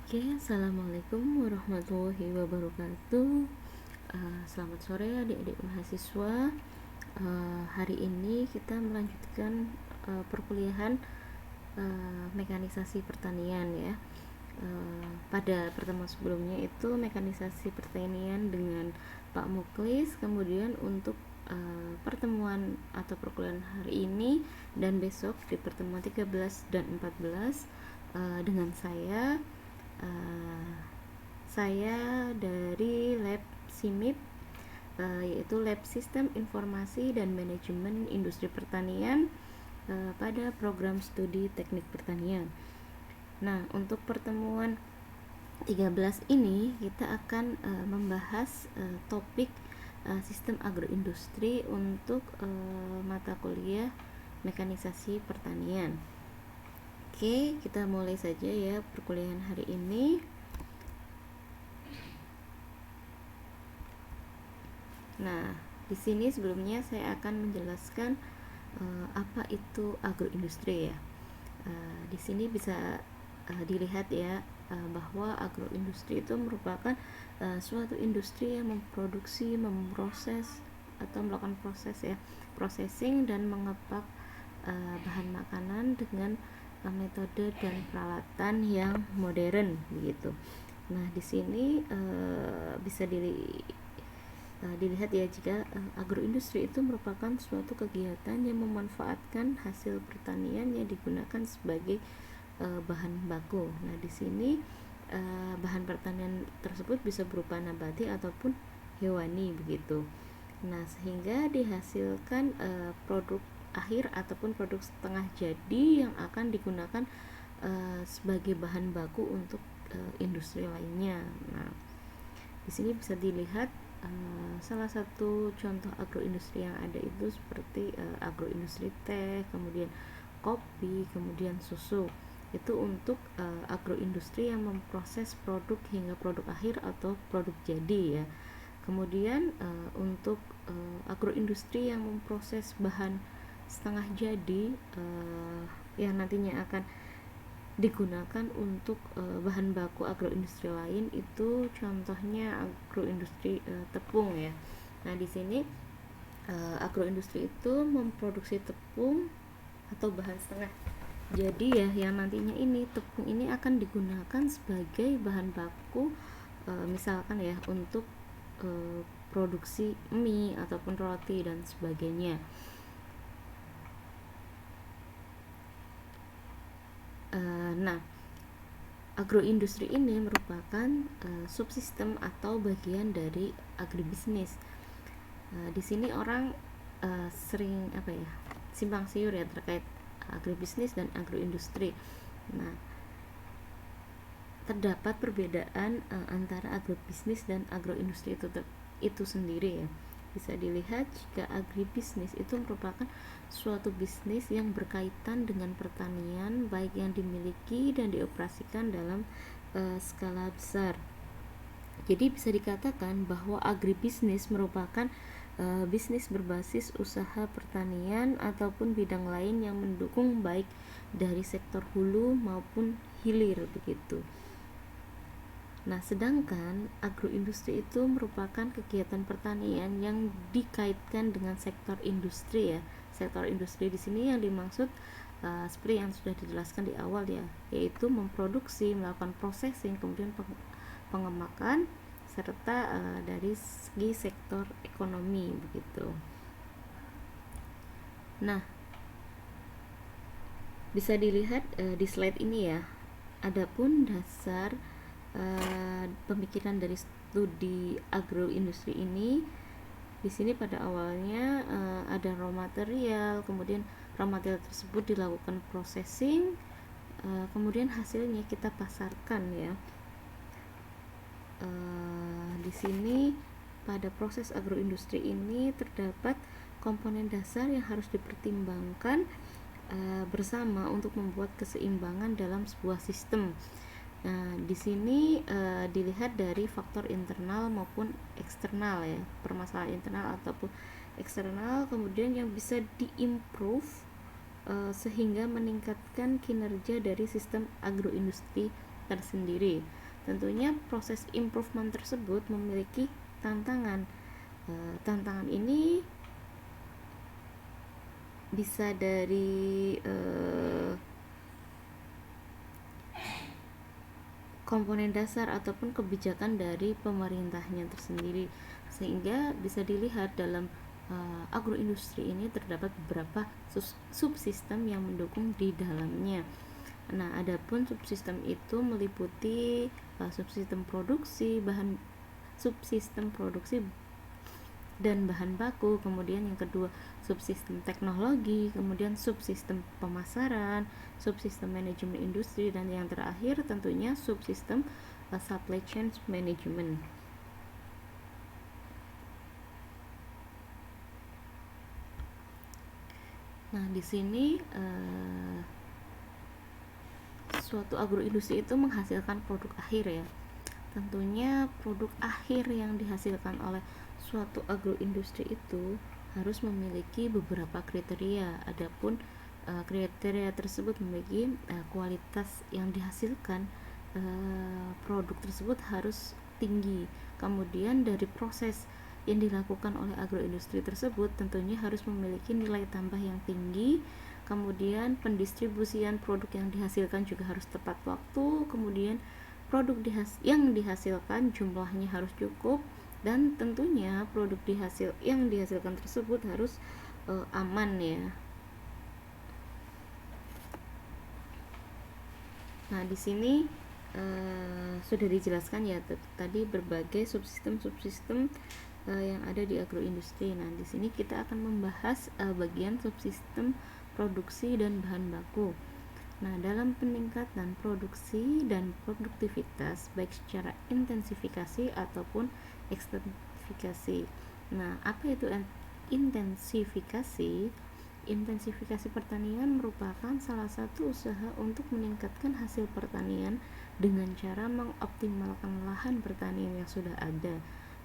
Oke, assalamualaikum warahmatullahi wabarakatuh. Selamat sore adik-adik mahasiswa. Hari ini kita melanjutkan perkuliahan mekanisasi pertanian ya. Pada pertemuan sebelumnya itu mekanisasi pertanian dengan Pak Muklis, kemudian untuk pertemuan atau perkuliahan hari ini dan besok di pertemuan 13 dan 14 dengan saya dari lab SIMIP, yaitu Lab Sistem Informasi dan Manajemen Industri Pertanian pada program studi teknik pertanian. Nah, untuk pertemuan 13 ini kita akan membahas topik sistem agroindustri untuk mata kuliah mekanisasi pertanian. Oke, kita mulai saja ya perkuliahan hari ini. Nah, di sini sebelumnya saya akan menjelaskan apa itu agroindustri ya. Di sini bisa dilihat ya bahwa agroindustri itu merupakan suatu industri yang memproduksi, memproses atau melakukan processing dan mengepak bahan makanan dengan metode dan peralatan yang modern begitu. Nah, di sini bisa dilihat ya, jika agroindustri itu merupakan suatu kegiatan yang memanfaatkan hasil pertanian yang digunakan sebagai bahan baku. Nah, di sini bahan pertanian tersebut bisa berupa nabati ataupun hewani begitu. Nah, sehingga dihasilkan produk akhir ataupun produk setengah jadi yang akan digunakan sebagai bahan baku untuk industri lainnya. Nah, di sini bisa dilihat salah satu contoh agroindustri yang ada itu seperti agroindustri teh, kemudian kopi, kemudian susu. Itu untuk agroindustri yang memproses produk hingga produk akhir atau produk jadi ya. Kemudian untuk agroindustri yang memproses bahan setengah jadi yang nantinya akan digunakan untuk bahan baku agroindustri lain, itu contohnya agroindustri tepung ya. Nah, di sini agroindustri itu memproduksi tepung atau bahan setengah jadi ya, yang nantinya ini tepung ini akan digunakan sebagai bahan baku misalkan ya untuk produksi mie ataupun roti dan sebagainya. Nah, agroindustri ini merupakan subsistem atau bagian dari agribisnis. Di sini orang sering simpang siur ya terkait agribisnis dan agroindustri. Nah, terdapat perbedaan antara agribisnis dan agroindustri itu sendiri ya. Bisa dilihat jika agribisnis itu merupakan suatu bisnis yang berkaitan dengan pertanian, baik yang dimiliki dan dioperasikan dalam skala besar. Jadi bisa dikatakan bahwa agribisnis merupakan bisnis berbasis usaha pertanian ataupun bidang lain yang mendukung baik dari sektor hulu maupun hilir begitu. Nah, sedangkan agroindustri itu merupakan kegiatan pertanian yang dikaitkan dengan sektor industri ya. Sektor industri di sini yang dimaksud seperti yang sudah dijelaskan di awal ya, yaitu memproduksi, melakukan processing, kemudian pengemakan serta dari segi sektor ekonomi begitu. Nah, bisa dilihat di slide ini ya. Adapun dasar pemikiran dari studi agroindustri ini, di sini pada awalnya ada raw material, kemudian raw material tersebut dilakukan processing, kemudian hasilnya kita pasarkan ya. Di sini pada proses agroindustri ini terdapat komponen dasar yang harus dipertimbangkan bersama untuk membuat keseimbangan dalam sebuah sistem. Nah, di sini dilihat dari faktor internal maupun eksternal ya, permasalahan internal ataupun eksternal, kemudian yang bisa diimprove sehingga meningkatkan kinerja dari sistem agroindustri tersendiri. Tentunya proses improvement tersebut memiliki tantangan. Tantangan ini bisa dari komponen dasar ataupun kebijakan dari pemerintahnya tersendiri, sehingga bisa dilihat dalam agroindustri ini terdapat beberapa subsistem yang mendukung di dalamnya. Nah, adapun subsistem itu meliputi subsistem produksi dan bahan baku, kemudian yang kedua subsistem teknologi, kemudian subsistem pemasaran, subsistem manajemen industri, dan yang terakhir tentunya subsistem supply chain management. Nah, di sini suatu agroindustri itu menghasilkan produk akhir ya. Tentunya produk akhir yang dihasilkan oleh suatu agroindustri itu harus memiliki beberapa kriteria. Adapun kriteria tersebut memiliki kualitas yang dihasilkan produk tersebut harus tinggi. Kemudian dari proses yang dilakukan oleh agroindustri tersebut tentunya harus memiliki nilai tambah yang tinggi. Kemudian pendistribusian produk yang dihasilkan juga harus tepat waktu. Kemudian produk yang dihasilkan jumlahnya harus cukup, dan tentunya produk yang dihasilkan tersebut harus aman ya. Nah, di sini sudah dijelaskan ya tadi berbagai subsistem yang ada di agroindustri. Nah, di sini kita akan membahas bagian subsistem produksi dan bahan baku. Nah, dalam peningkatan produksi dan produktivitas baik secara intensifikasi ataupun ekstensifikasi. Nah, apa itu intensifikasi? Intensifikasi pertanian merupakan salah satu usaha untuk meningkatkan hasil pertanian dengan cara mengoptimalkan lahan pertanian yang sudah ada.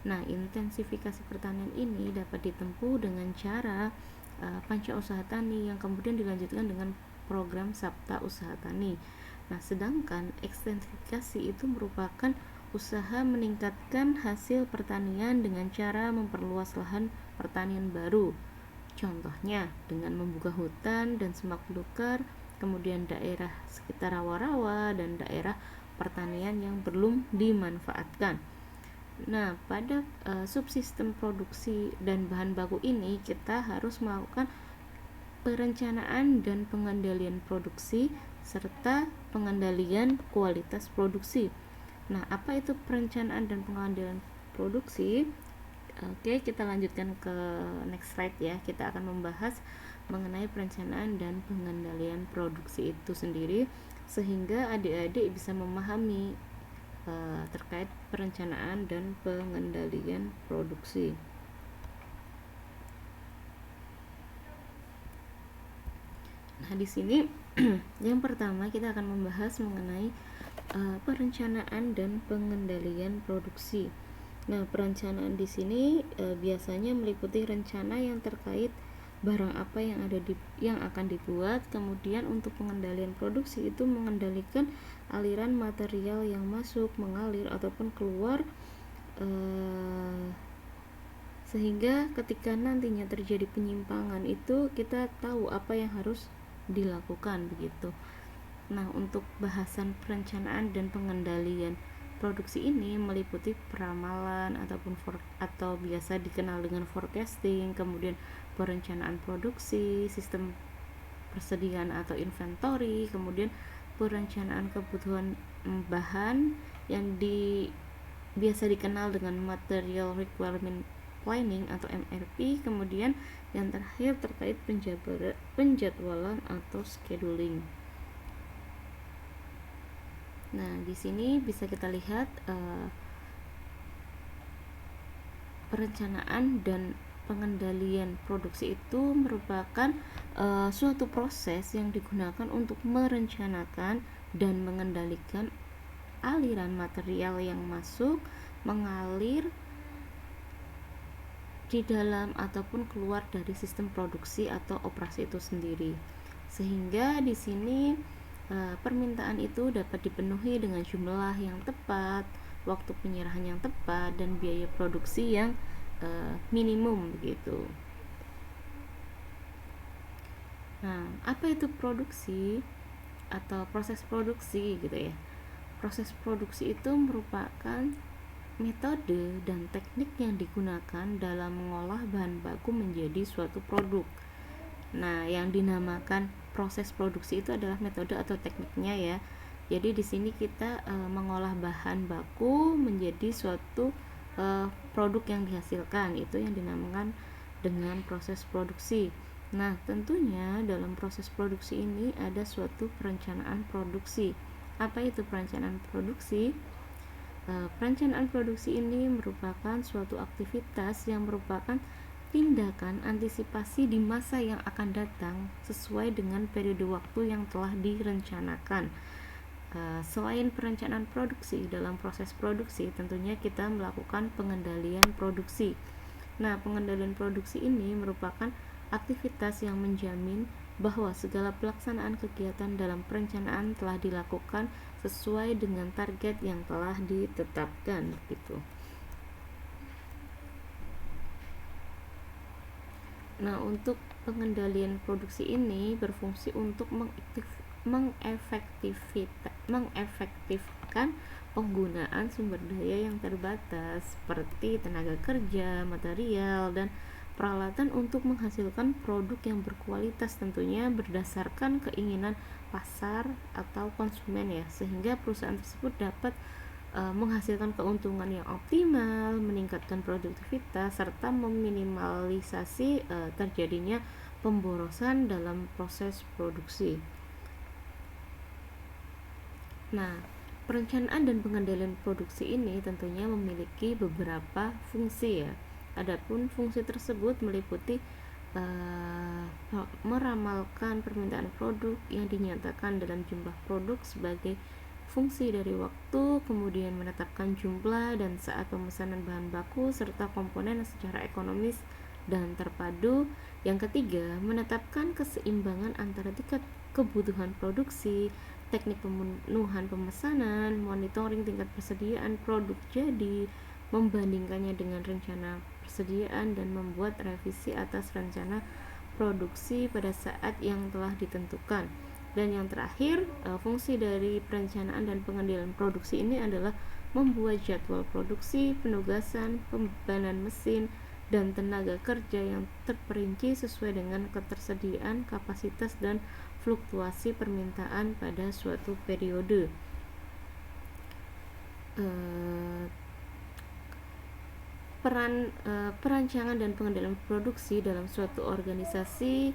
Nah, intensifikasi pertanian ini dapat ditempuh dengan cara panca usaha tani yang kemudian dilanjutkan dengan program Sabta Usaha Tani. Nah, sedangkan ekstensifikasi itu merupakan usaha meningkatkan hasil pertanian dengan cara memperluas lahan pertanian baru. Contohnya dengan membuka hutan dan semak belukar, kemudian daerah sekitar rawa-rawa dan daerah pertanian yang belum dimanfaatkan. Nah, pada subsistem produksi dan bahan baku ini kita harus melakukan perencanaan dan pengendalian produksi serta pengendalian kualitas produksi. Nah, apa itu perencanaan dan pengendalian produksi? Oke, kita lanjutkan ke next slide ya. Kita akan membahas mengenai perencanaan dan pengendalian produksi itu sendiri, sehingga adik-adik bisa memahami terkait perencanaan dan pengendalian produksi. Nah, di sini yang pertama kita akan membahas mengenai perencanaan dan pengendalian produksi. Nah, perencanaan di sini biasanya meliputi rencana yang terkait barang apa yang akan dibuat. Kemudian untuk pengendalian produksi itu mengendalikan aliran material yang masuk, mengalir ataupun keluar, sehingga ketika nantinya terjadi penyimpangan itu kita tahu apa yang harus dilakukan begitu. Nah, untuk bahasan perencanaan dan pengendalian produksi ini meliputi peramalan atau biasa dikenal dengan forecasting, kemudian perencanaan produksi, sistem persediaan atau inventory, kemudian perencanaan kebutuhan bahan yang biasa dikenal dengan material requirement planning atau MRP, kemudian yang terakhir terkait penjadwalan atau scheduling. Nah, di sini bisa kita lihat perencanaan dan pengendalian produksi itu merupakan suatu proses yang digunakan untuk merencanakan dan mengendalikan aliran material yang masuk, mengalir di dalam ataupun keluar dari sistem produksi atau operasi itu sendiri. Sehingga di sini permintaan itu dapat dipenuhi dengan jumlah yang tepat, waktu penyerahan yang tepat, dan biaya produksi yang minimum begitu. Nah, apa itu produksi atau proses produksi gitu ya? Proses produksi itu merupakan metode dan teknik yang digunakan dalam mengolah bahan baku menjadi suatu produk. Nah, yang dinamakan proses produksi itu adalah metode atau tekniknya ya. Jadi di sini kita mengolah bahan baku menjadi suatu produk yang dihasilkan, itu yang dinamakan dengan proses produksi. Nah, tentunya dalam proses produksi ini ada suatu perencanaan produksi. Apa itu perencanaan produksi? Perencanaan produksi ini merupakan suatu aktivitas yang merupakan tindakan antisipasi di masa yang akan datang sesuai dengan periode waktu yang telah direncanakan. Selain perencanaan produksi, dalam proses produksi tentunya kita melakukan pengendalian produksi. Nah, pengendalian produksi ini merupakan aktivitas yang menjamin bahwa segala pelaksanaan kegiatan dalam perencanaan telah dilakukan sesuai dengan target yang telah ditetapkan gitu. Nah, untuk pengendalian produksi ini berfungsi untuk mengefektifkan penggunaan sumber daya yang terbatas seperti tenaga kerja, material, dan peralatan untuk menghasilkan produk yang berkualitas, tentunya berdasarkan keinginan pasar atau konsumen ya, sehingga perusahaan tersebut dapat menghasilkan keuntungan yang optimal, meningkatkan produktivitas, serta meminimalisasi terjadinya pemborosan dalam proses produksi. Nah, perencanaan dan pengendalian produksi ini tentunya memiliki beberapa fungsi ya. Adapun fungsi tersebut meliputi meramalkan permintaan produk yang dinyatakan dalam jumlah produk sebagai fungsi dari waktu, kemudian menetapkan jumlah dan saat pemesanan bahan baku serta komponen secara ekonomis dan terpadu. Yang ketiga, menetapkan keseimbangan antara tingkat kebutuhan produksi, teknik pemenuhan pemesanan, monitoring tingkat persediaan produk jadi, membandingkannya dengan rencana persediaan, dan membuat revisi atas rencana produksi pada saat yang telah ditentukan. Dan yang terakhir, fungsi dari perencanaan dan pengendalian produksi ini adalah membuat jadwal produksi, penugasan, pembebanan mesin, dan tenaga kerja yang terperinci sesuai dengan ketersediaan, kapasitas, dan fluktuasi permintaan pada suatu periode. Perancangan dan pengendalian produksi dalam suatu organisasi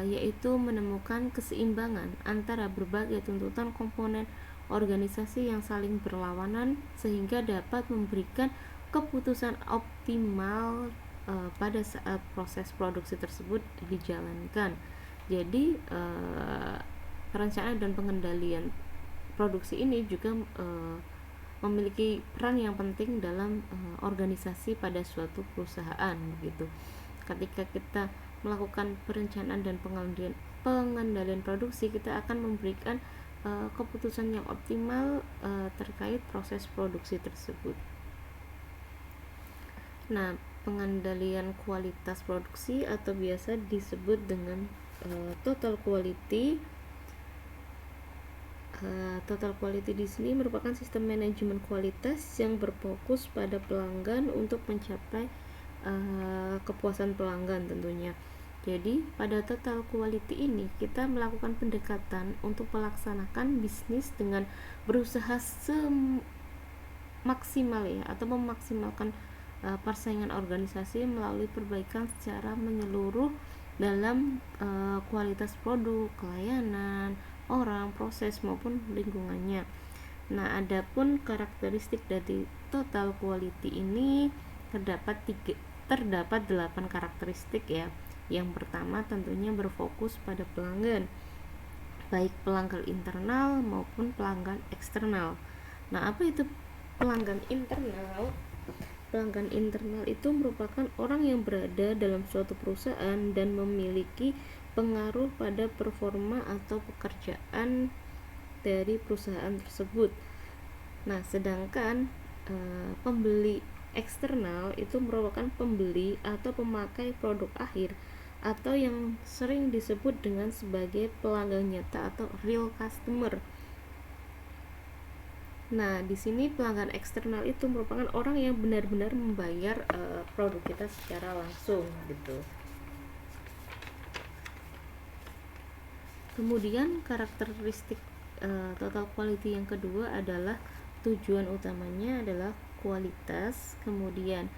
yaitu menemukan keseimbangan antara berbagai tuntutan komponen organisasi yang saling berlawanan sehingga dapat memberikan keputusan optimal pada saat proses produksi tersebut dijalankan. Jadi perencanaan dan pengendalian produksi ini juga memiliki peran yang penting dalam organisasi pada suatu perusahaan begitu. Ketika kita melakukan perencanaan dan pengendalian produksi, kita akan memberikan keputusan yang optimal terkait proses produksi tersebut. Nah, pengendalian kualitas produksi atau biasa disebut dengan total quality. Total quality di sini merupakan sistem manajemen kualitas yang berfokus pada pelanggan untuk mencapai kepuasan pelanggan tentunya. Jadi pada total quality ini kita melakukan pendekatan untuk melaksanakan bisnis dengan berusaha semaksimal ya, atau memaksimalkan persaingan organisasi melalui perbaikan secara menyeluruh dalam kualitas produk, layanan, orang, proses maupun lingkungannya. Nah, adapun karakteristik dari total quality ini terdapat 8 karakteristik ya. Yang pertama tentunya berfokus pada pelanggan, baik pelanggan internal maupun pelanggan eksternal. Nah, apa itu pelanggan internal? Pelanggan internal itu merupakan orang yang berada dalam suatu perusahaan dan memiliki pengaruh pada performa atau pekerjaan dari perusahaan tersebut. Nah, sedangkan pembeli eksternal itu merupakan pembeli atau pemakai produk akhir atau yang sering disebut dengan sebagai pelanggan nyata atau real customer. Nah, di sini pelanggan eksternal itu merupakan orang yang benar-benar membayar produk kita secara langsung gitu. Kemudian karakteristik total quality yang kedua adalah tujuan utamanya adalah kualitas, kemudian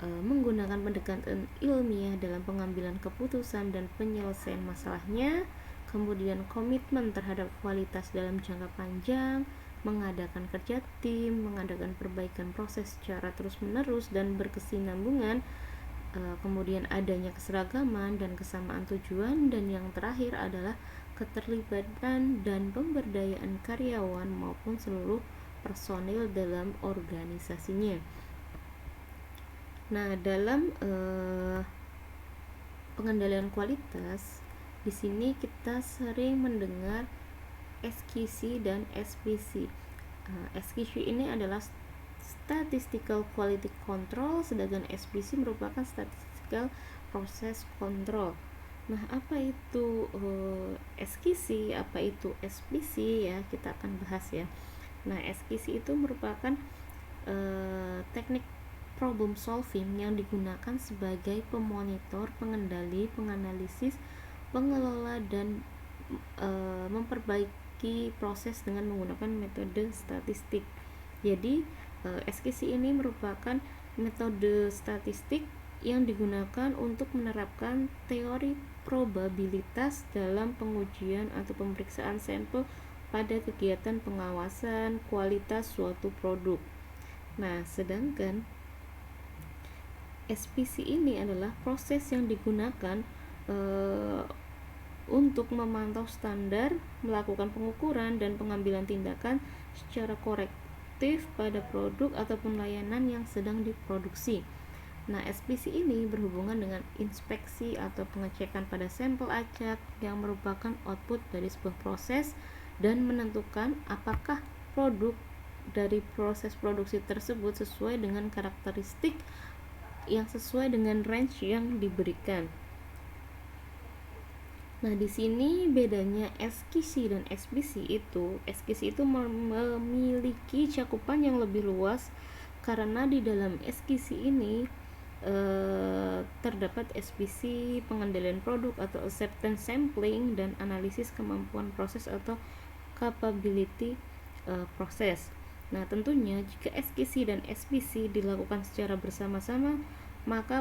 menggunakan pendekatan ilmiah dalam pengambilan keputusan dan penyelesaian masalahnya, kemudian komitmen terhadap kualitas dalam jangka panjang, mengadakan kerja tim, mengadakan perbaikan proses secara terus-menerus dan berkesinambungan, kemudian adanya keseragaman dan kesamaan tujuan, dan yang terakhir adalah keterlibatan dan pemberdayaan karyawan maupun seluruh personil dalam organisasinya. Nah, dalam pengendalian kualitas, di sini kita sering mendengar SQC dan SPC. SQC ini adalah Statistical Quality Control, sedangkan SPC merupakan Statistical Process Control. Nah, apa itu SQC, apa itu SPC ya, kita akan bahas ya. Nah, SQC itu merupakan teknik problem solving yang digunakan sebagai pemonitor, pengendali, penganalisis, pengelola, dan memperbaiki proses dengan menggunakan metode statistik. Jadi SQC ini merupakan metode statistik yang digunakan untuk menerapkan teori probabilitas dalam pengujian atau pemeriksaan sampel pada kegiatan pengawasan kualitas suatu produk. Nah, sedangkan SPC ini adalah proses yang digunakan untuk memantau standar, melakukan pengukuran dan pengambilan tindakan secara korektif pada produk ataupun layanan yang sedang diproduksi. Nah, SPC ini berhubungan dengan inspeksi atau pengecekan pada sampel acak yang merupakan output dari sebuah proses dan menentukan apakah produk dari proses produksi tersebut sesuai dengan karakteristik yang sesuai dengan range yang diberikan. Nah, di sini bedanya SQC dan SPC itu, SQC itu memiliki cakupan yang lebih luas karena di dalam SQC ini terdapat SPC, pengendalian produk atau acceptance sampling, dan analisis kemampuan proses atau capability proses. Nah, tentunya jika SQC dan SPC dilakukan secara bersama-sama, maka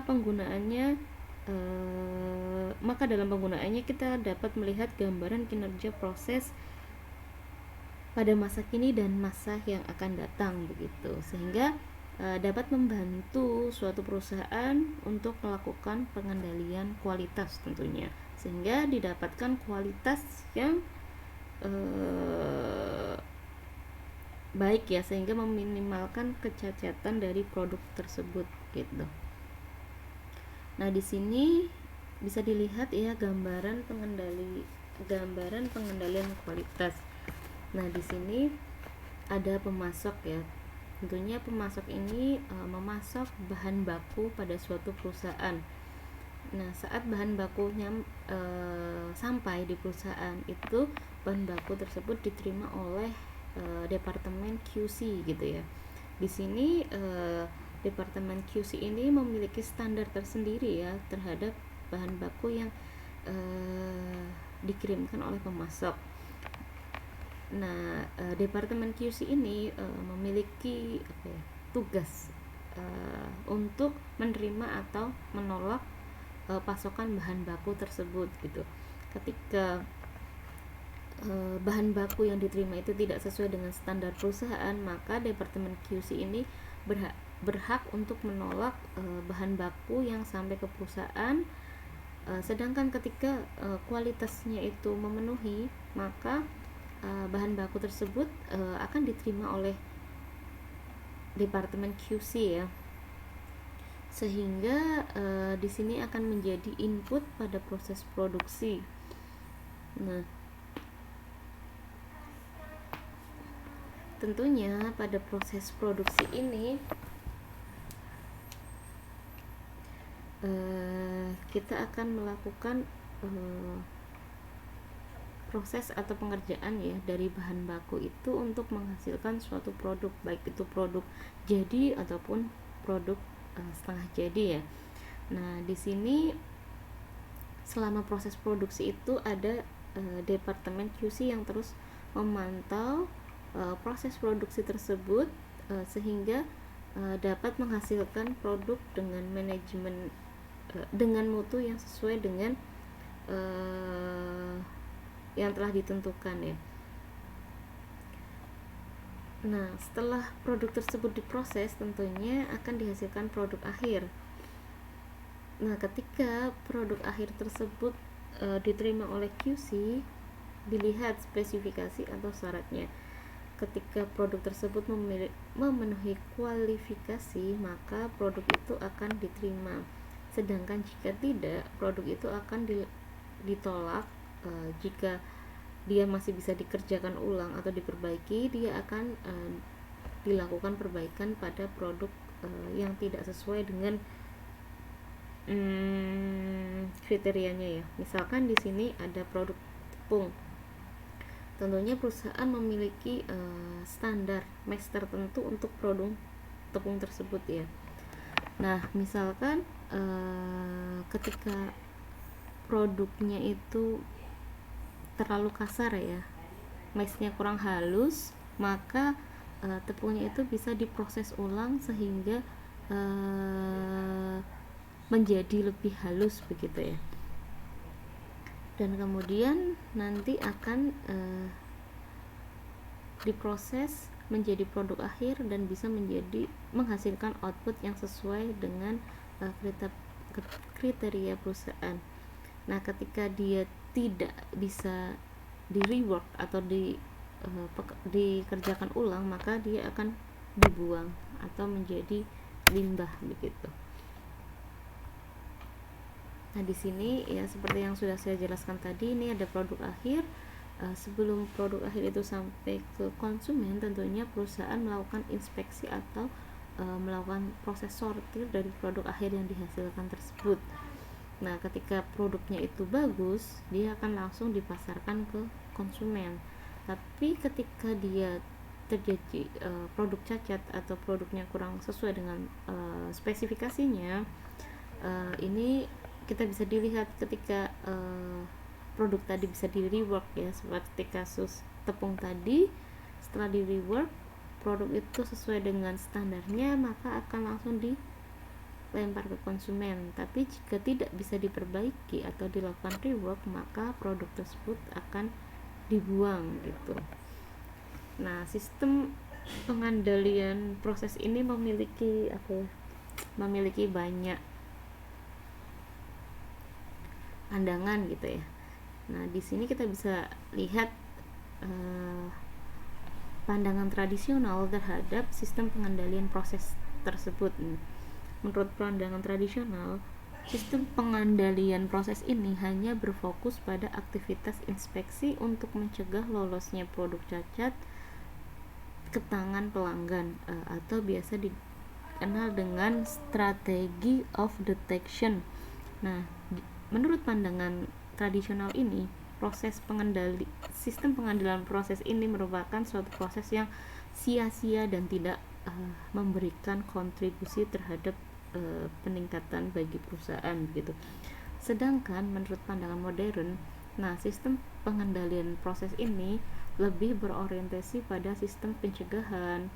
dalam penggunaannya kita dapat melihat gambaran kinerja proses pada masa kini dan masa yang akan datang begitu, sehingga dapat membantu suatu perusahaan untuk melakukan pengendalian kualitas tentunya, sehingga didapatkan kualitas yang baik ya, sehingga meminimalkan kecacatan dari produk tersebut gitu. Nah, di sini bisa dilihat ya gambaran pengendalian kualitas. Nah, di sini ada pemasok ya. Tentunya pemasok ini memasok bahan baku pada suatu perusahaan. Nah, saat bahan bakunya sampai di perusahaan itu, bahan baku tersebut diterima oleh departemen QC gitu ya. Di sini departemen QC ini memiliki standar tersendiri ya terhadap bahan baku yang dikirimkan oleh pemasok. Nah, departemen QC ini memiliki tugas untuk menerima atau menolak pasokan bahan baku tersebut gitu. Ketika bahan baku yang diterima itu tidak sesuai dengan standar perusahaan, maka departemen QC ini berhak untuk menolak bahan baku yang sampai ke perusahaan. Sedangkan ketika kualitasnya itu memenuhi, maka bahan baku tersebut akan diterima oleh departemen QC ya, sehingga di sini akan menjadi input pada proses produksi. Nah, tentunya pada proses produksi ini kita akan melakukan proses atau pengerjaan ya dari bahan baku itu untuk menghasilkan suatu produk, baik itu produk jadi ataupun produk setengah jadi ya. Nah, di sini selama proses produksi itu ada departemen QC yang terus memantau proses produksi tersebut sehingga dapat menghasilkan produk dengan manajemen dengan mutu yang sesuai dengan yang telah ditentukan ya. Nah, setelah produk tersebut diproses, tentunya akan dihasilkan produk akhir. Nah, ketika produk akhir tersebut diterima oleh QC, dilihat spesifikasi atau syaratnya. Ketika produk tersebut memenuhi kualifikasi, maka produk itu akan diterima. Sedangkan jika tidak, produk itu akan ditolak. Jika dia masih bisa dikerjakan ulang atau diperbaiki, dia akan dilakukan perbaikan pada produk yang tidak sesuai dengan kriterianya ya. Misalkan di sini ada produk tepung. Tentunya perusahaan memiliki standar mes tertentu untuk produk tepung tersebut ya. Nah, misalkan ketika produknya itu terlalu kasar ya, mesnya kurang halus, maka tepungnya itu bisa diproses ulang sehingga menjadi lebih halus begitu ya. Dan kemudian nanti akan diproses menjadi produk akhir dan bisa menghasilkan output yang sesuai dengan kriteria perusahaan. Nah, ketika dia tidak bisa di rework atau dikerjakan ulang, maka dia akan dibuang atau menjadi limbah begitu. Nah, di sini ya seperti yang sudah saya jelaskan tadi, ini ada produk akhir. Sebelum produk akhir itu sampai ke konsumen, tentunya perusahaan melakukan inspeksi atau melakukan proses sortir dari produk akhir yang dihasilkan tersebut. Nah, ketika produknya itu bagus, dia akan langsung dipasarkan ke konsumen. Tapi ketika dia terjadi produk cacat atau produknya kurang sesuai dengan spesifikasinya, ini kita bisa dilihat ketika produk tadi bisa di rework ya, seperti kasus tepung tadi. Setelah di rework, produk itu sesuai dengan standarnya, maka akan langsung dilempar ke konsumen. Tapi jika tidak bisa diperbaiki atau dilakukan rework, maka produk tersebut akan dibuang gitu. Nah, sistem pengendalian proses ini memiliki banyak pandangan gitu ya. Nah, di sini kita bisa lihat pandangan tradisional terhadap sistem pengendalian proses tersebut. Menurut pandangan tradisional, sistem pengendalian proses ini hanya berfokus pada aktivitas inspeksi untuk mencegah lolosnya produk cacat ke tangan pelanggan atau biasa dikenal dengan strategi of detection. Nah, menurut pandangan tradisional ini, sistem pengendalian proses ini merupakan suatu proses yang sia-sia dan tidak memberikan kontribusi terhadap peningkatan bagi perusahaan gitu. Sedangkan menurut pandangan modern, nah sistem pengendalian proses ini lebih berorientasi pada sistem pencegahan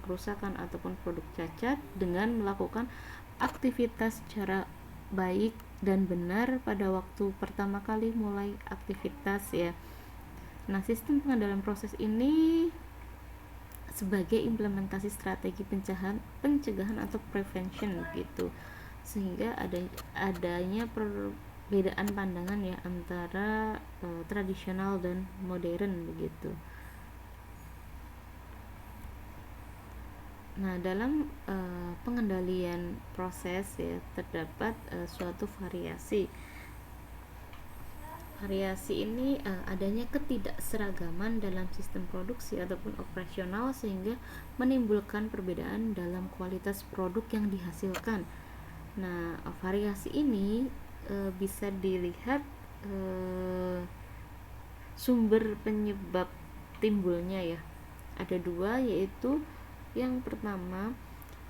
kerusakan ataupun produk cacat dengan melakukan aktivitas secara baik dan benar pada waktu pertama kali mulai aktivitas ya. Nah, sistem pengendalian proses ini sebagai implementasi strategi pencegahan atau prevention gitu, sehingga adanya perbedaan pandangan ya antara tradisional dan modern begitu. Nah, dalam pengendalian proses ya terdapat suatu variasi variasi ini adanya ketidakseragaman dalam sistem produksi ataupun operasional sehingga menimbulkan perbedaan dalam kualitas produk yang dihasilkan. Nah, variasi ini bisa dilihat sumber penyebab timbulnya ya. Ada dua, yaitu yang pertama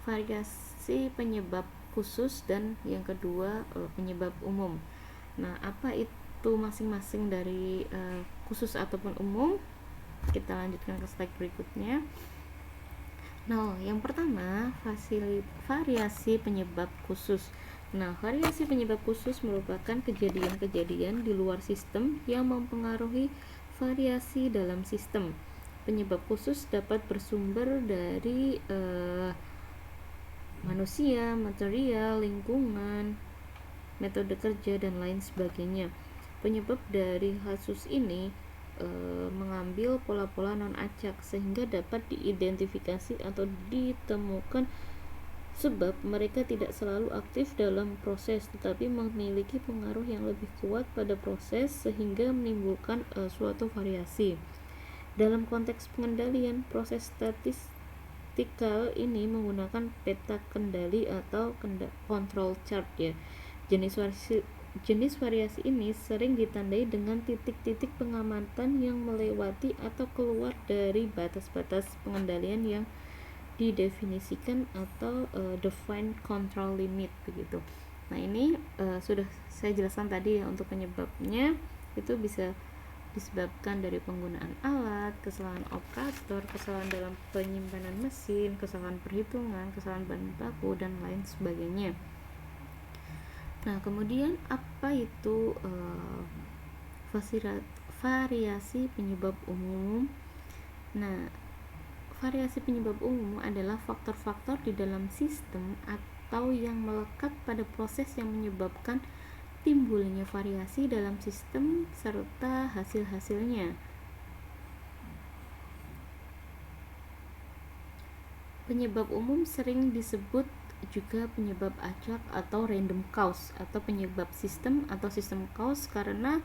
variasi penyebab khusus dan yang kedua penyebab umum. Nah, apa itu masing-masing dari khusus ataupun umum? Kita lanjutkan ke slide berikutnya. Nah, yang pertama variasi penyebab khusus. Nah, variasi penyebab khusus merupakan kejadian-kejadian di luar sistem yang mempengaruhi variasi dalam sistem. Penyebab khusus dapat bersumber dari manusia, material, lingkungan, metode kerja, dan lain sebagainya. Penyebab dari kasus ini mengambil pola-pola non-acak sehingga dapat diidentifikasi atau ditemukan, sebab mereka tidak selalu aktif dalam proses tetapi memiliki pengaruh yang lebih kuat pada proses sehingga menimbulkan suatu variasi. Dalam konteks pengendalian, proses statistikal ini menggunakan peta kendali atau control chart ya. Jenis variasi ini sering ditandai dengan titik-titik pengamatan yang melewati atau keluar dari batas-batas pengendalian yang didefinisikan atau defined control limit begitu. Nah, ini sudah saya jelaskan tadi ya, untuk penyebabnya itu bisa disebabkan dari penggunaan alat, kesalahan operator, kesalahan dalam penyimpanan mesin, kesalahan perhitungan, kesalahan bahan baku, dan lain sebagainya. Nah, kemudian apa itu variasi penyebab umum? Nah, variasi penyebab umum adalah faktor-faktor di dalam sistem atau yang melekat pada proses yang menyebabkan timbulnya variasi dalam sistem serta hasil-hasilnya. Penyebab umum sering disebut juga penyebab acak atau random cause atau penyebab sistem atau sistem cause karena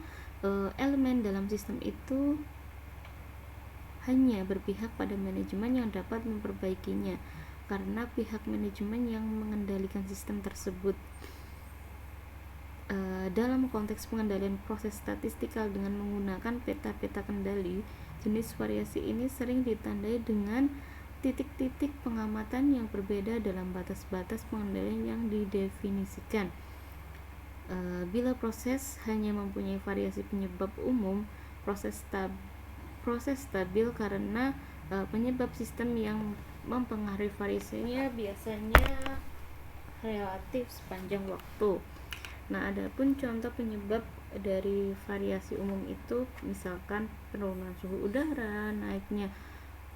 elemen dalam sistem itu hanya berpihak pada manajemen yang dapat memperbaikinya karena pihak manajemen yang mengendalikan sistem tersebut. Dalam konteks pengendalian proses statistikal dengan menggunakan peta-peta kendali, jenis variasi ini sering ditandai dengan titik-titik pengamatan yang berbeda dalam batas-batas pengendalian yang didefinisikan. Bila proses hanya mempunyai variasi penyebab umum, proses stabil karena penyebab sistem yang mempengaruhi variasinya biasanya relatif sepanjang waktu. Nah, adapun contoh penyebab dari variasi umum itu misalkan penurunan suhu udara,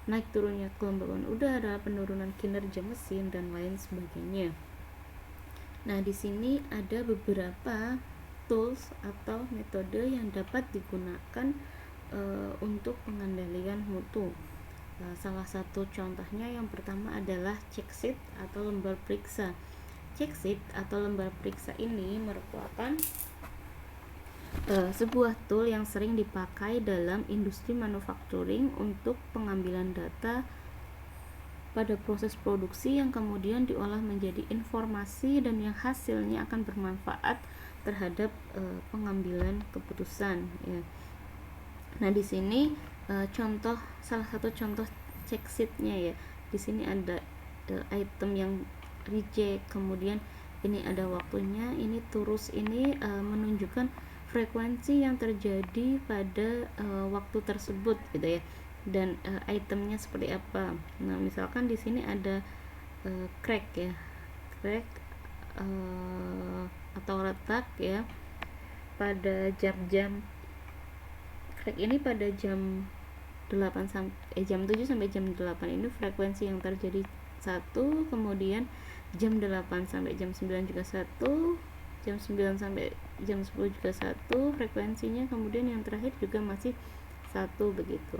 naik turunnya kelembaban udara, penurunan kinerja mesin, dan lain sebagainya. Nah, di sini ada beberapa tools atau metode yang dapat digunakan untuk pengendalian mutu. Salah satu contohnya yang pertama adalah check sheet atau lembar periksa. Check sheet atau lembar periksa ini merupakan sebuah tool yang sering dipakai dalam industri manufacturing untuk pengambilan data pada proses produksi yang kemudian diolah menjadi informasi dan yang hasilnya akan bermanfaat terhadap pengambilan keputusan ya. Nah, di sini salah satu contoh check sheet-nya ya. Di sini ada item yang reject, kemudian ini ada waktunya, ini turus, ini menunjukkan frekuensi yang terjadi pada waktu tersebut gitu ya, dan itemnya seperti apa. Nah, misalkan di sini ada crack ya, atau retak ya pada jam crack ini pada jam 7 sampai jam 8 ini frekuensi yang terjadi 1, kemudian jam 8 sampai jam 9 juga 1, jam 9 sampai jam 10 juga 1 frekuensinya, kemudian yang terakhir juga masih 1 begitu.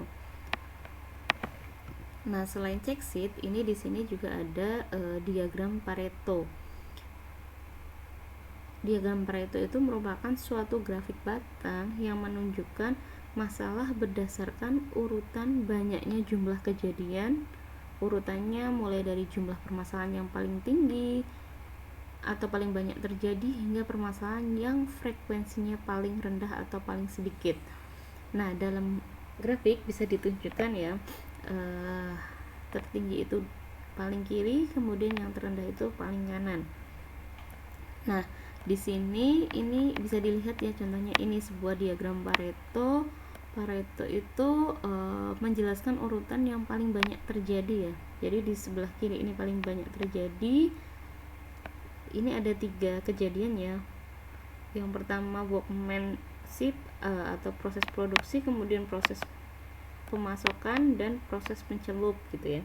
Nah, selain check sheet, ini di sini juga ada diagram Pareto. Diagram Pareto itu merupakan suatu grafik batang yang menunjukkan masalah berdasarkan urutan banyaknya jumlah kejadian. Urutannya mulai dari jumlah permasalahan yang paling tinggi atau paling banyak terjadi hingga permasalahan yang frekuensinya paling rendah atau paling sedikit. Nah, dalam grafik bisa ditunjukkan ya, tertinggi itu paling kiri, kemudian yang terendah itu paling kanan. Nah, di sini ini bisa dilihat ya, contohnya ini sebuah diagram Pareto. Pareto itu menjelaskan urutan yang paling banyak terjadi ya. Jadi di sebelah kiri ini paling banyak terjadi. Ini ada 3 kejadian ya. Yang pertama workmanship atau proses produksi, kemudian proses pemasokan dan proses pencelup gitu ya.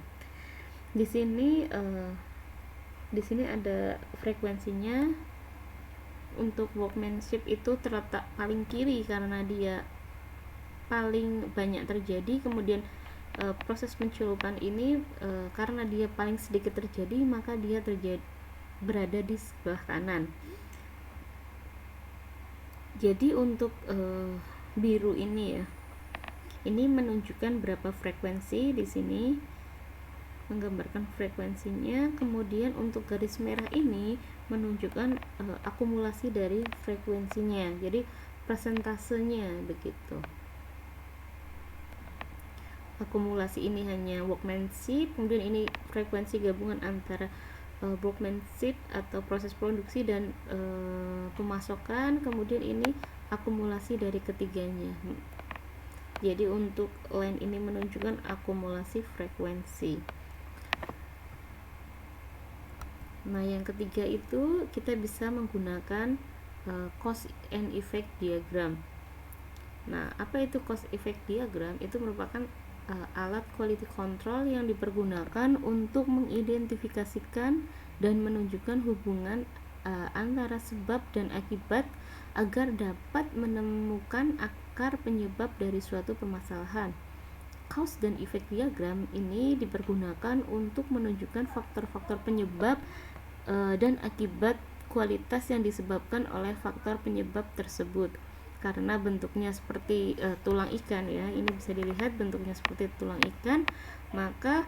Di sini ada frekuensinya. Untuk workmanship itu terletak paling kiri karena dia paling banyak terjadi. Kemudian proses pencelupan ini karena dia paling sedikit terjadi, maka dia berada di sebelah kanan. Jadi untuk biru ini ya, ini menunjukkan berapa frekuensi. Di sini menggambarkan frekuensinya. Kemudian untuk garis merah ini menunjukkan akumulasi dari frekuensinya, jadi persentasenya begitu. Akumulasi ini hanya workmanship, kemudian ini frekuensi gabungan antara workmanship atau proses produksi dan pemasokan, kemudian ini akumulasi dari ketiganya. Jadi untuk line ini menunjukkan akumulasi frekuensi. Nah, yang ketiga itu kita bisa menggunakan cause and effect diagram. Nah, apa itu cause effect diagram? Itu merupakan alat quality control yang dipergunakan untuk mengidentifikasikan dan menunjukkan hubungan antara sebab dan akibat agar dapat menemukan akar penyebab dari suatu permasalahan. Cause dan effect diagram ini dipergunakan untuk menunjukkan faktor-faktor penyebab dan akibat kualitas yang disebabkan oleh faktor penyebab tersebut. Karena bentuknya seperti tulang ikan ya, ini bisa dilihat bentuknya seperti tulang ikan, maka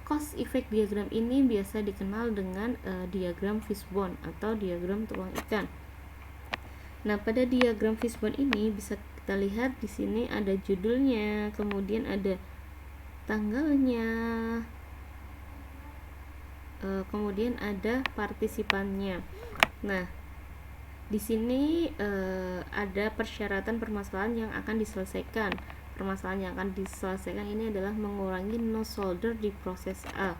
cause effect diagram ini biasa dikenal dengan diagram fishbone atau diagram tulang ikan. Nah, pada diagram fishbone ini bisa kita lihat di sini ada judulnya, kemudian ada tanggalnya, kemudian ada partisipannya. Nah, di sini ada persyaratan permasalahan yang akan diselesaikan. Permasalahan yang akan diselesaikan ini adalah mengurangi no solder di proses A.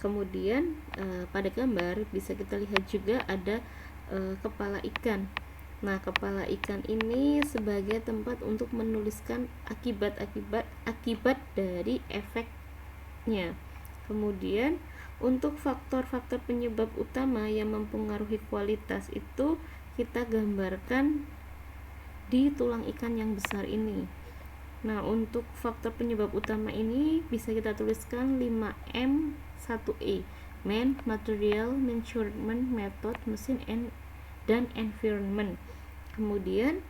Kemudian pada gambar bisa kita lihat juga ada kepala ikan. Nah, kepala ikan ini sebagai tempat untuk menuliskan akibat dari efeknya. Kemudian untuk faktor-faktor penyebab utama yang mempengaruhi kualitas itu kita gambarkan di tulang ikan yang besar ini. Nah, untuk faktor penyebab utama ini bisa kita tuliskan 5M 1E, Man, Material, Measurement, Method, Mesin, dan Environment. Kemudian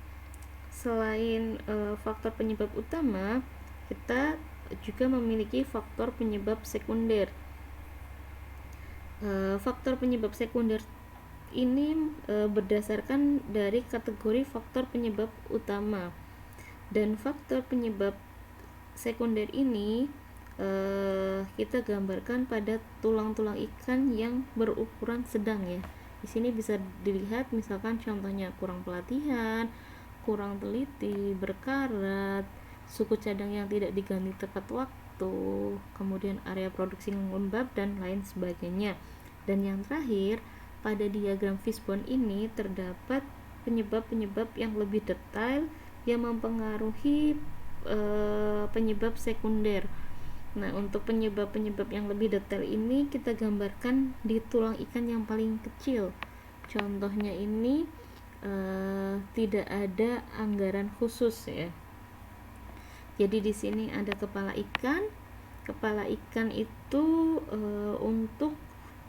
selain faktor penyebab utama, kita juga memiliki faktor penyebab sekunder. Faktor penyebab sekunder ini berdasarkan dari kategori faktor penyebab utama, dan faktor penyebab sekunder ini kita gambarkan pada tulang-tulang ikan yang berukuran sedang ya. Di sini bisa dilihat misalkan contohnya kurang pelatihan, kurang teliti, berkarat, suku cadang yang tidak diganti tepat waktu, kemudian area produksi yang lembab dan lain sebagainya. Dan yang terakhir, pada diagram fishbone ini terdapat penyebab-penyebab yang lebih detail yang mempengaruhi penyebab sekunder. Nah, untuk penyebab-penyebab yang lebih detail ini kita gambarkan di tulang ikan yang paling kecil. Contohnya ini tidak ada anggaran khusus ya. Jadi di sini ada kepala ikan. Kepala ikan itu untuk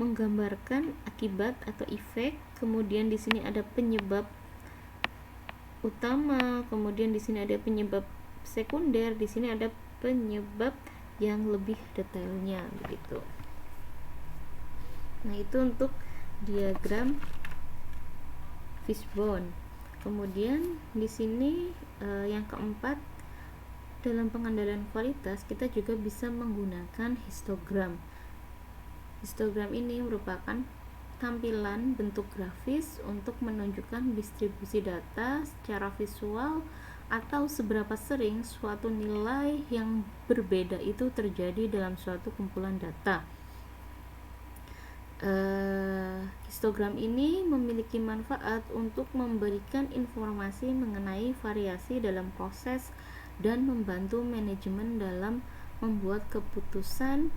menggambarkan akibat atau efek, kemudian di sini ada penyebab utama, kemudian di sini ada penyebab sekunder, di sini ada penyebab yang lebih detailnya begitu. Nah, itu untuk diagram fishbone. Kemudian di sini yang keempat, dalam pengendalian kualitas kita juga bisa menggunakan histogram. Histogram ini merupakan tampilan bentuk grafis untuk menunjukkan distribusi data secara visual atau seberapa sering suatu nilai yang berbeda itu terjadi dalam suatu kumpulan data. Histogram ini memiliki manfaat untuk memberikan informasi mengenai variasi dalam proses dan membantu manajemen dalam membuat keputusan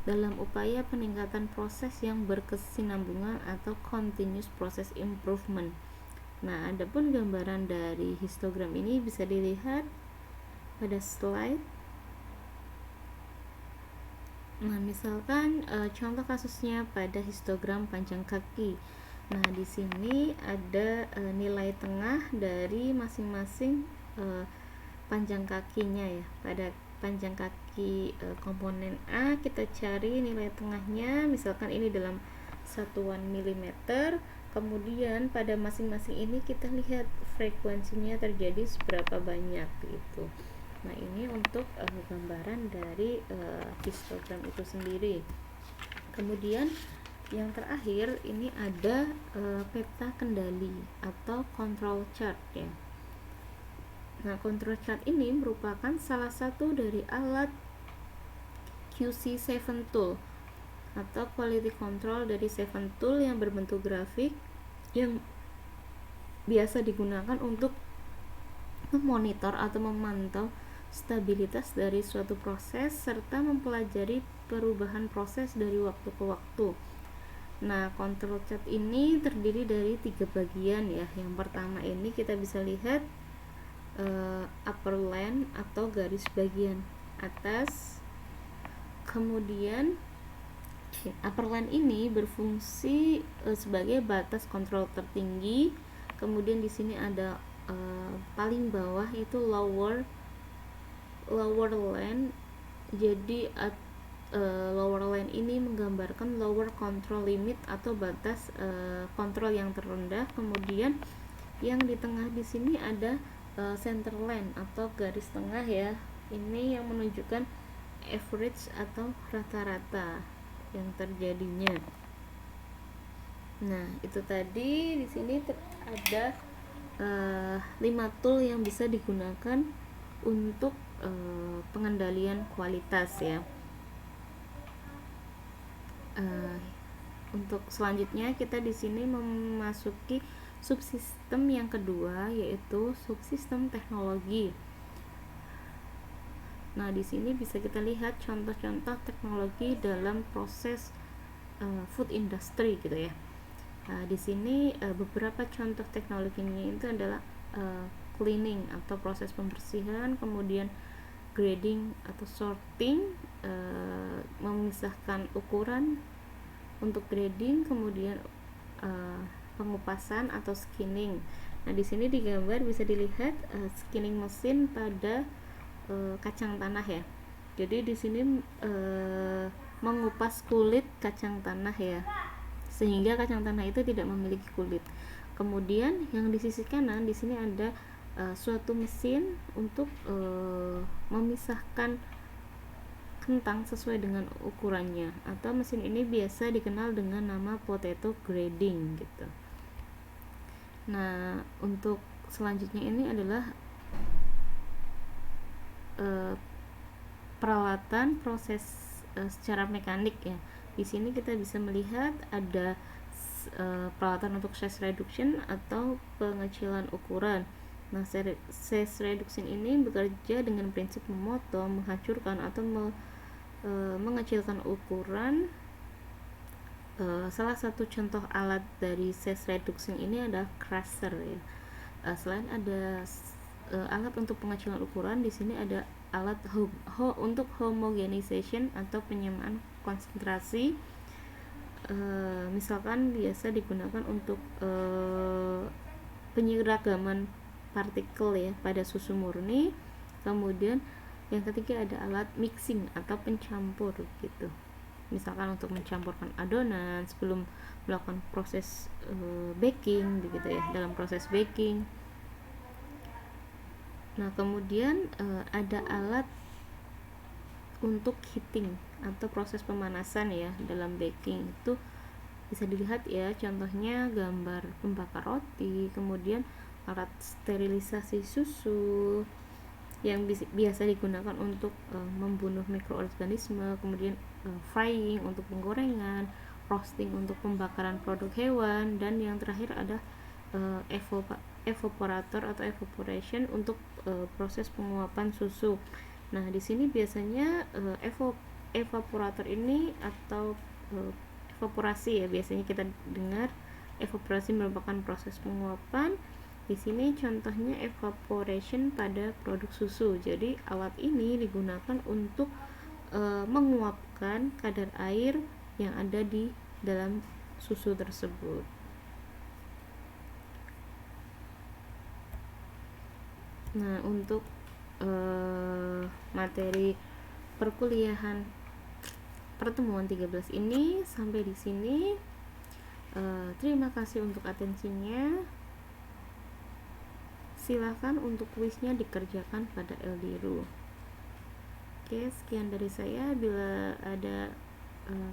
dalam upaya peningkatan proses yang berkesinambungan atau continuous process improvement. Nah, adapun gambaran dari histogram ini bisa dilihat pada slide. Nah, misalkan contoh kasusnya pada histogram panjang kaki. Nah, di sini ada nilai tengah dari masing-masing panjang kakinya ya. Pada panjang kaki komponen A kita cari nilai tengahnya, misalkan ini dalam satuan milimeter. Kemudian pada masing-masing ini kita lihat frekuensinya terjadi seberapa banyak gitu. Nah, ini untuk gambaran dari histogram itu sendiri. Kemudian yang terakhir ini ada peta kendali atau control chart ya. Nah, control chart ini merupakan salah satu dari alat QC7 tool atau quality control dari 7 tool yang berbentuk grafik yang biasa digunakan untuk memonitor atau memantau stabilitas dari suatu proses serta mempelajari perubahan proses dari waktu ke waktu. Nah, control chart ini terdiri dari 3 bagian ya. Yang pertama ini kita bisa lihat upper line atau garis bagian atas. Kemudian upper line ini berfungsi sebagai batas kontrol tertinggi. Kemudian di sini ada paling bawah itu lower line. Jadi lower line ini menggambarkan lower control limit atau batas kontrol yang terendah. Kemudian yang di tengah di sini ada center line atau garis tengah ya. Ini yang menunjukkan average atau rata-rata yang terjadinya. Nah, itu tadi di sini ada 5 tool yang bisa digunakan untuk pengendalian kualitas ya. Untuk selanjutnya kita di sini memasuki subsistem yang kedua, yaitu subsistem teknologi. Nah, di sini bisa kita lihat contoh-contoh teknologi dalam proses food industry gitu ya. Di sini beberapa contoh teknologinya itu adalah cleaning atau proses pembersihan, kemudian grading atau sorting, memisahkan ukuran untuk grading, kemudian pengupasan atau skinning. Nah, di sini di gambar bisa dilihat skinning mesin pada kacang tanah ya. Jadi di sini mengupas kulit kacang tanah ya, sehingga kacang tanah itu tidak memiliki kulit. Kemudian yang di sisi kanan di sini ada suatu mesin untuk memisahkan kentang sesuai dengan ukurannya, atau mesin ini biasa dikenal dengan nama potato grading gitu. Nah, untuk selanjutnya ini adalah peralatan proses secara mekanik ya. Di sini kita bisa melihat ada peralatan untuk size reduction atau pengecilan ukuran. Nah, size reduction ini bekerja dengan prinsip memotong, menghancurkan atau mengecilkan ukuran. Salah satu contoh alat dari size reduction ini adalah crusher ya. Selain ada alat untuk pengecilan ukuran, di sini ada alat untuk homogenization atau penyamaan konsentrasi. misalkan biasa digunakan untuk penyeragaman partikel ya pada susu murni. Kemudian yang ketiga ada alat mixing atau pencampur gitu, misalkan untuk mencampurkan adonan sebelum melakukan proses baking begitu ya, dalam proses baking. Nah kemudian ada alat untuk heating atau proses pemanasan ya dalam baking, itu bisa dilihat ya contohnya gambar pembakar roti, kemudian alat sterilisasi susu yang biasa digunakan untuk membunuh mikroorganisme, kemudian frying untuk penggorengan, roasting untuk pembakaran produk hewan, dan yang terakhir ada evaporator atau evaporation untuk proses penguapan susu. Nah, di sini biasanya evaporator ini atau evaporasi ya, biasanya kita dengar evaporasi merupakan proses penguapan. Di sini contohnya evaporation pada produk susu. Jadi alat ini digunakan untuk menguapkan kadar air yang ada di dalam susu tersebut. Nah, untuk materi perkuliahan pertemuan 13 ini sampai di sini. Terima kasih untuk atensinya. Silakan untuk kuisnya dikerjakan pada Eldiru. Oke, sekian dari saya. Bila ada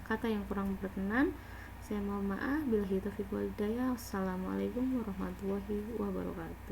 kata yang kurang berkenan, saya mohon maaf. Billahi taufiq wal hidayah. Wassalamualaikum warahmatullahi wabarakatuh.